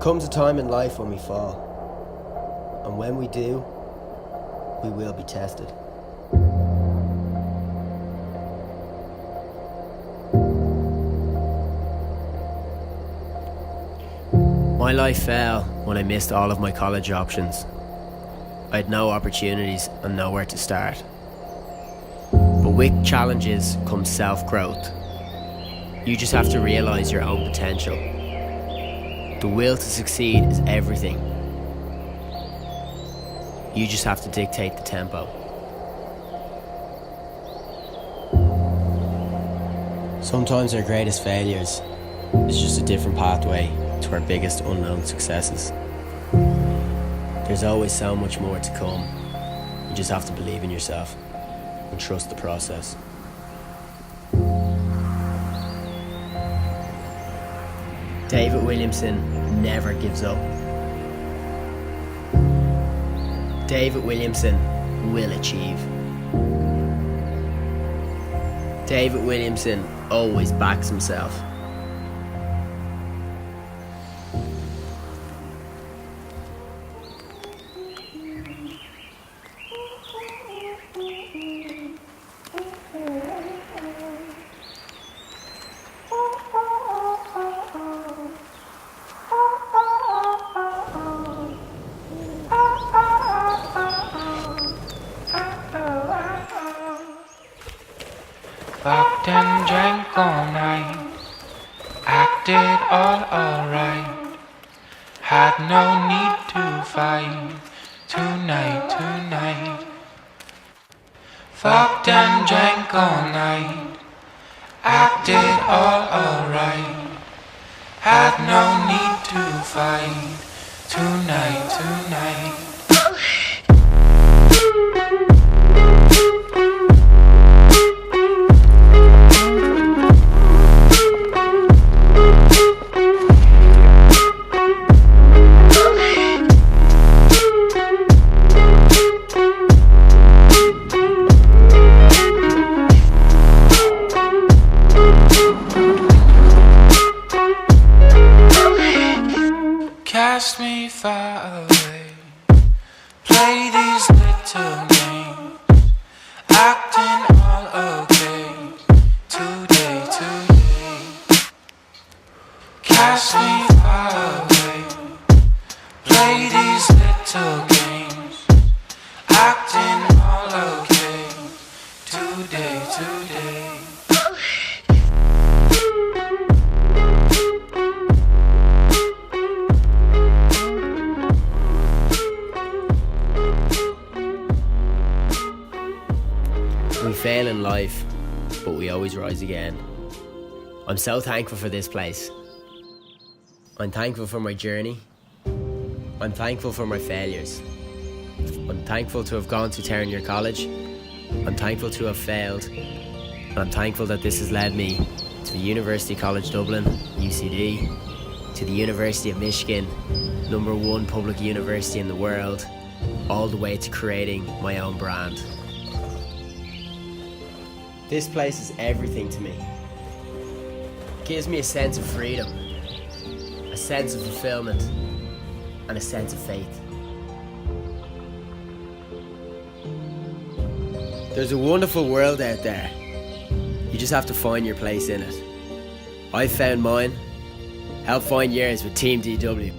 comes a time in life when we fall, and when we do, we will be tested. My life fell when I missed all of my college options. I had no opportunities and nowhere to start. But with challenges comes self-growth. You just have to realise your own potential. The will to succeed is everything. You just have to dictate the tempo. Sometimes our greatest failures is just a different pathway to our biggest unknown successes. There's always so much more to come. You just have to believe in yourself and trust the process. David Williamson never gives up. David Williamson will achieve. David Williamson always backs himself. Fucked and drank all night, acted all alright, had no need to fight tonight. Fucked and drank all night, acted all alright, had no need to fight tonight. Cast me far away, play these little games, acting all okay, today. Cast me far away, play these little games, acting all okay, today. We fail in life, but we always rise again. I'm so thankful for this place. I'm thankful for my journey. I'm thankful for my failures. I'm thankful to have gone to Terenure College. I'm thankful to have failed. And I'm thankful that this has led me to the University College Dublin, UCD, to the University of Michigan, #1 public university in the world, all the way to creating my own brand. This place is everything to me. It gives me a sense of freedom, a sense of fulfillment, and a sense of faith. There's a wonderful world out there. You just have to find your place in it. I found mine. Help find yours with TeamDW.